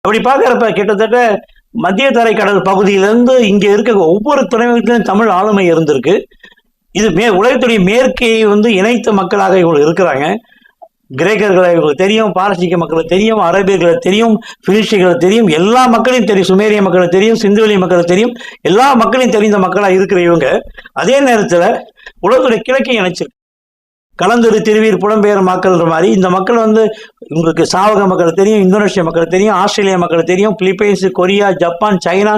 அப்படி பார்க்குறப்ப கிட்டத்தட்ட மத்திய தரைக்கடல் பகுதியிலேருந்து இங்கே இருக்க ஒவ்வொரு துறைமுகத்திலும் தமிழ் ஆளுமை இருந்திருக்கு. இது உலகத்துடைய மேற்கை இணைத்த மக்களாக இவங்க இருக்கிறாங்க. கிரேக்கர்களை இவங்களுக்கு தெரியும், பாரசீக மக்களுக்கு தெரியும், அரேபியர்களை தெரியும், பிலிஸ்டிகளை தெரியும், எல்லா மக்களையும் தெரியும், சுமேரிய மக்களை தெரியும், சிந்துவெளி மக்களை தெரியும், எல்லா மக்களையும் தெரிந்த மக்களாக இருக்கிற இவங்க அதே நேரத்தில் உலகத்துடைய கிழக்கை இணைச்சிருக்கு. கலந்துரு திருவீர் புலம்பெயர் மக்கள்ன்ற மாதிரி இந்த மக்கள் உங்களுக்கு சாவக மக்கள் தெரியும், இந்தோனேஷியா மக்கள் தெரியும், ஆஸ்திரேலியா மக்கள் தெரியும், பிலிப்பைன்ஸ், கொரியா, ஜப்பான், சைனா,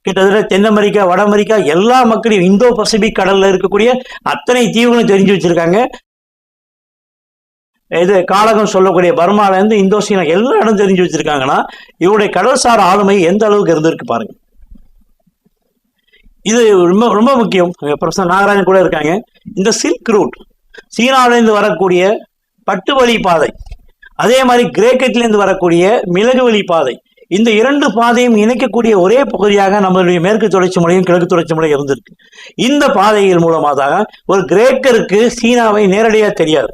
கிட்டத்தட்ட தென் அமெரிக்கா, வட அமெரிக்கா எல்லா மக்களையும் இந்தோ பசிபிக் கடல்ல இருக்கக்கூடிய அத்தனை தீவுகளும் தெரிஞ்சு வச்சிருக்காங்க. இது காலகம் சொல்லக்கூடிய பர்மாலேருந்து இந்தோசீனா எல்லா இடம் தெரிஞ்சு வச்சிருக்காங்கன்னா இவருடைய கடல்சார் ஆளுமை எந்த அளவுக்கு இருந்திருக்கு பாருங்க. இது ரொம்ப ரொம்ப முக்கியம். ப்ரொஃபசர் நாகராஜன் கூட இருக்காங்க. இந்த சில்க் ரூட், சீனாவிலேருந்து வரக்கூடிய பட்டு வழி பாதை, அதே மாதிரி கிரேக்கத்திலேருந்து வரக்கூடிய மிளகு வழி பாதை, இந்த இரண்டு பாதையும் இணைக்கக்கூடிய ஒரே பகுதியாக நம்மளுடைய மேற்கு தொடர்ச்சி மலையும் கிழக்கு தொடர்ச்சி மலையும் இருந்திருக்கு. இந்த பாதைகள் மூலமாக ஒரு கிரேக்கருக்கு சீனாவை நேரடியாக தெரியாது,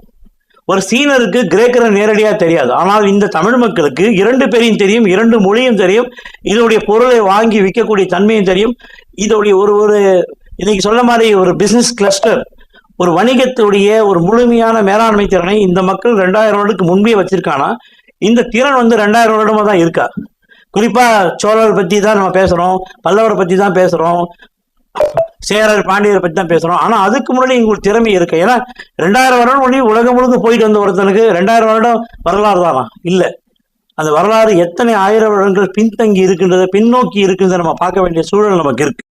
ஒரு சீனருக்கு கிரேக்கரை நேரடியாக தெரியாது. ஆனால் இந்த தமிழ் மக்களுக்கு இரண்டு பேரையும் தெரியும், இரண்டு மொழியும் தெரியும், இதோடைய பொருளை வாங்கி விற்கக்கூடிய தன்மையும் தெரியும். இதோடைய ஒரு இன்னைக்கு சொல்ல மாதிரி ஒரு பிசினஸ் கிளஸ்டர், ஒரு வணிகத்துடைய ஒரு முழுமையான மேலாண்மை திறனை இந்த மக்கள் 2000 வருடத்துக்கு முன்பே வச்சிருக்கானா இந்த திறன் 2000 வருடமா தான் இருக்கா. குறிப்பா சோழர் பத்தி தான் நம்ம பேசுறோம், பல்லவரை பத்தி தான் பேசுறோம், சேரர் பாண்டியரை பத்தி தான் பேசுறோம். ஆனா அதுக்கு முன்னாடி உங்களுக்கு திறமை இருக்கு. ஏன்னா 2000 வருடம் முன்னாடி உலகம் முழுக்க போயிட்டு வந்த ஒருத்தனுக்கு 2000 வருடம் வரலாறு தானா? இல்ல, அந்த வரலாறு எத்தனை ஆயிரம் வருடங்கள் பின்தங்கி இருக்கின்றத, பின்னோக்கி இருக்கின்றத நம்ம பார்க்க வேண்டிய சூழல் நமக்கு இருக்கு.